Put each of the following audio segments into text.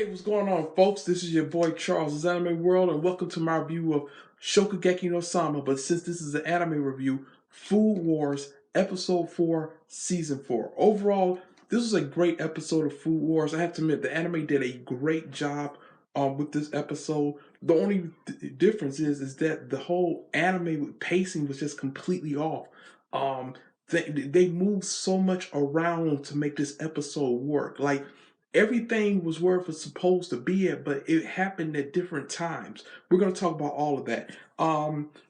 Hey, what's going on, folks? This is your boy CharlesISanimeWorld, and welcome to my review of Shokugeki no Soma. But since this is an anime review, Food Wars Episode 4, Season 4. Overall, this was a great episode of Food Wars. I have to admit, the anime did a great job with this episode. The only difference is that the whole anime pacing was just completely off. Um, they moved so much around to make this episode work. Like, everything was where it was supposed to be at, but it happened at different times. We're going to talk about all of that.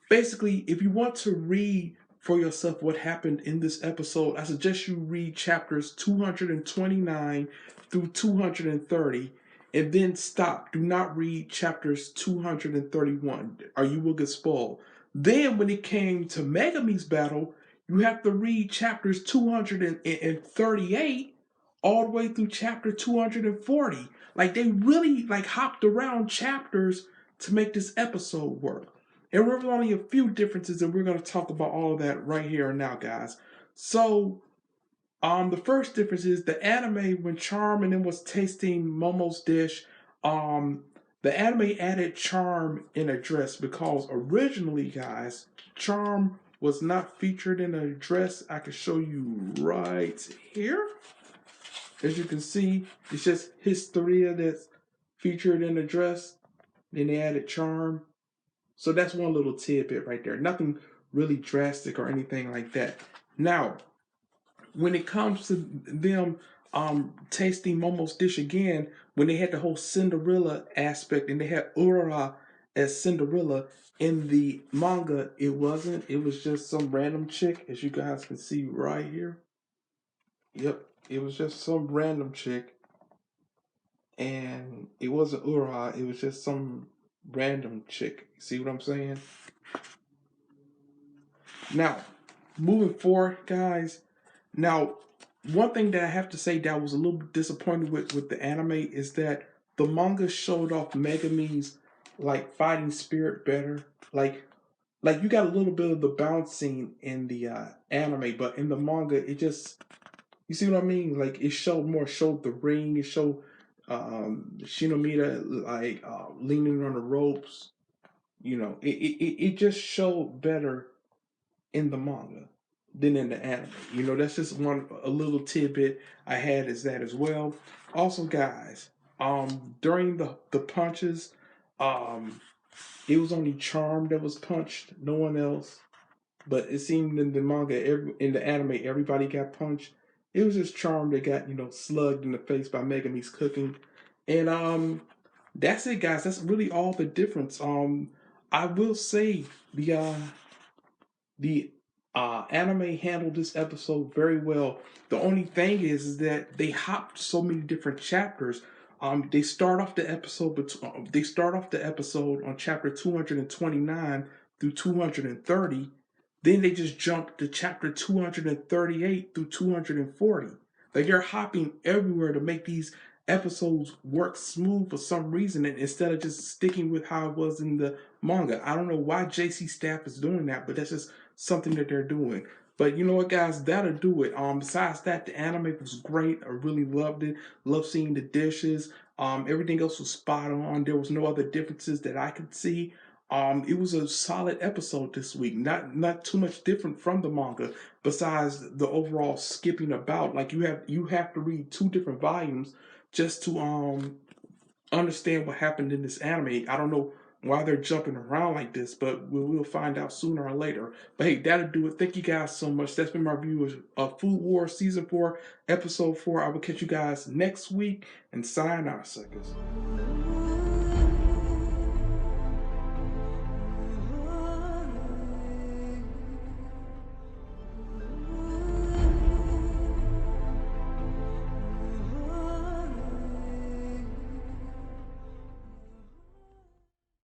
Basically, if you want to read for yourself what happened in this episode, I suggest you read chapters 229 through 230 and then stop. Do not read chapters 231 or you will get spoiled. Then when it came to Megumi's battle, you have to read chapters 238 all the way through chapter 240. Like, they really hopped around chapters to make this episode work. And there were only a few differences, and we're going to talk about all of that right here and now, guys. So, the first difference is the anime, when Charm and then was tasting Momo's dish, the anime added Charm in a dress because originally, guys, Charm was not featured in a dress. I can show you right here. As you can see, it's just Historia that's featured in the dress. Then they added Charm. So that's one little tidbit right there. Nothing really drastic or anything like that. Now, when it comes to them tasting Momo's dish again, when they had the whole Cinderella aspect and they had Urara as Cinderella, in the manga, it wasn't. It was just some random chick, as you guys can see right here. Yep, it was just some random chick, and it wasn't Ura. It was just some random chick. See what I'm saying? Now, moving forward, guys. Now, one thing that I have to say that I was a little bit disappointed with the anime is that the manga showed off Megumi's fighting spirit better. Like you got a little bit of the bouncing in the anime, but in the manga, it just, you see what I mean? Like, it showed the ring. It showed Shinomita leaning on the ropes. You know, it just showed better in the manga than in the anime. You know, that's just a little tidbit I had is that as well. Also, guys, during the punches, it was only Charm that was punched, no one else. But it seemed in the manga, in the anime, everybody got punched. It was just Charm that got, slugged in the face by Megumi's cooking. And that's it, guys. That's really all the difference. I will say the anime handled this episode very well. The only thing is that they hopped so many different chapters. They start off the episode, on chapter 229 through 230. Then they just jumped to chapter 238 through 240. Like, they're hopping everywhere to make these episodes work smooth for some reason, and instead of just sticking with how it was in the manga. I don't know why JC staff is doing that, but that's just something that they're doing. But you know what, guys, that'll do it. Besides that, the anime was great. I really loved it. Love seeing the dishes. Everything else was spot on. There was no other differences that I could see. It was a solid episode this week. Not too much different from the manga, besides the overall skipping about. Like, you have to read 2 different volumes just to understand what happened in this anime. I don't know why they're jumping around like this, but we'll find out sooner or later. But hey, that'll do it. Thank you guys so much. That's been my review of Food War Season 4, Episode 4. I will catch you guys next week, and sayonara, suckers.